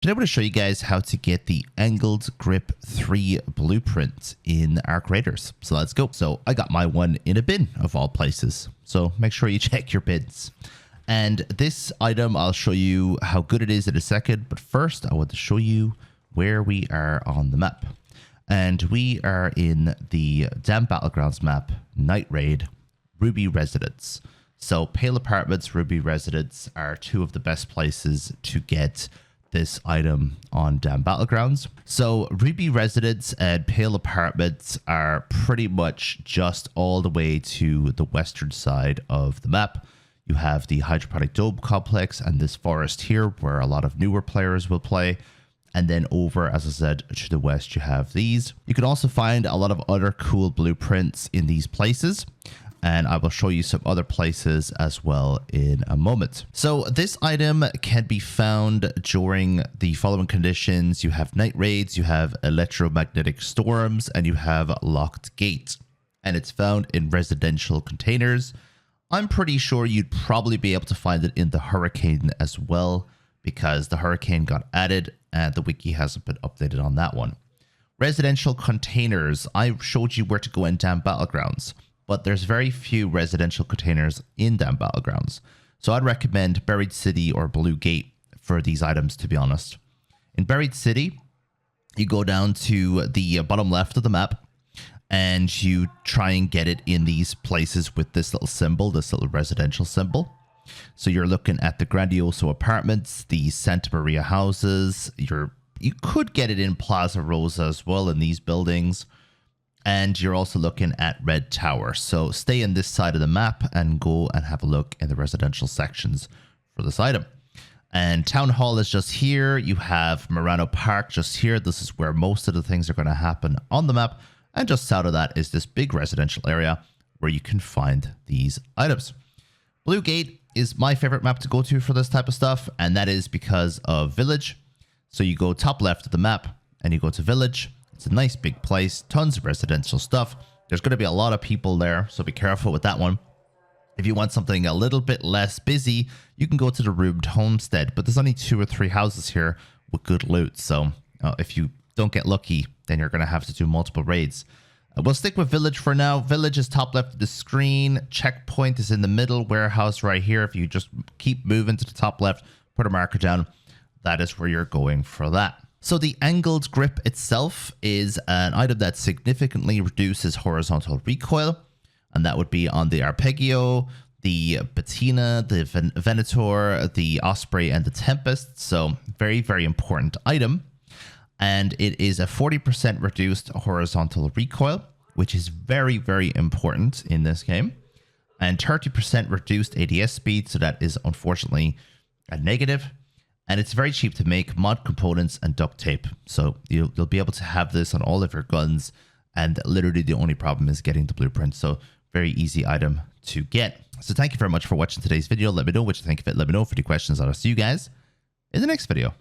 Today I'm going to show you guys how to get the Angled Grip 3 blueprint in Arc Raiders. So let's go. So I got my one in a bin of all places. So make sure you check your bins. And this item, I'll show you how good it is in a second. But first, I want to show you where we are on the map. And we are in the Damn Battlegrounds map, Night Raid, Ruby Residence. So Pale Apartments, Ruby Residence are two of the best places to get this item on Damn Battlegrounds. So Ruby Residence and Pale Apartments are pretty much just all the way to the western side of the map. You have the Hydroponic Dome complex and this forest here where a lot of newer players will play. And then over, as I said, to the west, you have these. You can also find a lot of other cool blueprints in these places. And I will show you some other places as well in a moment. So this item can be found during the following conditions. You have night raids, you have electromagnetic storms, and you have locked gates. And it's found in residential containers. I'm pretty sure you'd probably be able to find it in the hurricane as well, because the hurricane got added and the wiki hasn't been updated on that one. Residential containers, I showed you where to go in Damn Battlegrounds, but there's very few residential containers in Damn Battlegrounds. So I'd recommend Buried City or Blue Gate for these items, to be honest. In Buried City, you go down to the bottom left of the map and you try and get it in these places with this little symbol, this little residential symbol. So you're looking at the Grandioso Apartments, the Santa Maria houses. You could get it in Plaza Rosa as well in these buildings. And you're also looking at Red Tower. So stay in this side of the map and go and have a look in the residential sections for this item. And Town Hall is just here. You have Murano Park just here. This is where most of the things are going to happen on the map. And just south of that is this big residential area where you can find these items. Blue Gate is my favorite map to go to for this type of stuff. And that is because of Village. So you go top left of the map and you go to Village. It's a nice big place, tons of residential stuff. There's going to be a lot of people there, so be careful with that one. If you want something a little bit less busy, you can go to the Ruined Homestead, but there's only 2 or 3 houses here with good loot. So if you don't get lucky, then you're going to have to do multiple raids. We'll stick with Village for now. Village is top left of the screen. Checkpoint is in the middle. Warehouse right here. If you just keep moving to the top left, put a marker down, that is where you're going for that. So the Angled Grip itself is an item that significantly reduces horizontal recoil, and that would be on the Arpeggio, the Bettina, the Venator, the Osprey, and the Tempest. So very, very important item. And it is a 40% reduced horizontal recoil, which is very, very important in this game. And 30% reduced ADS speed, so that is unfortunately a negative. And it's very cheap to make, mod components and duct tape. So you'll be able to have this on all of your guns. And literally the only problem is getting the blueprint. So very easy item to get. So thank you very much for watching today's video. Let me know what you think of it. Let me know if any questions. I'll see you guys in the next video.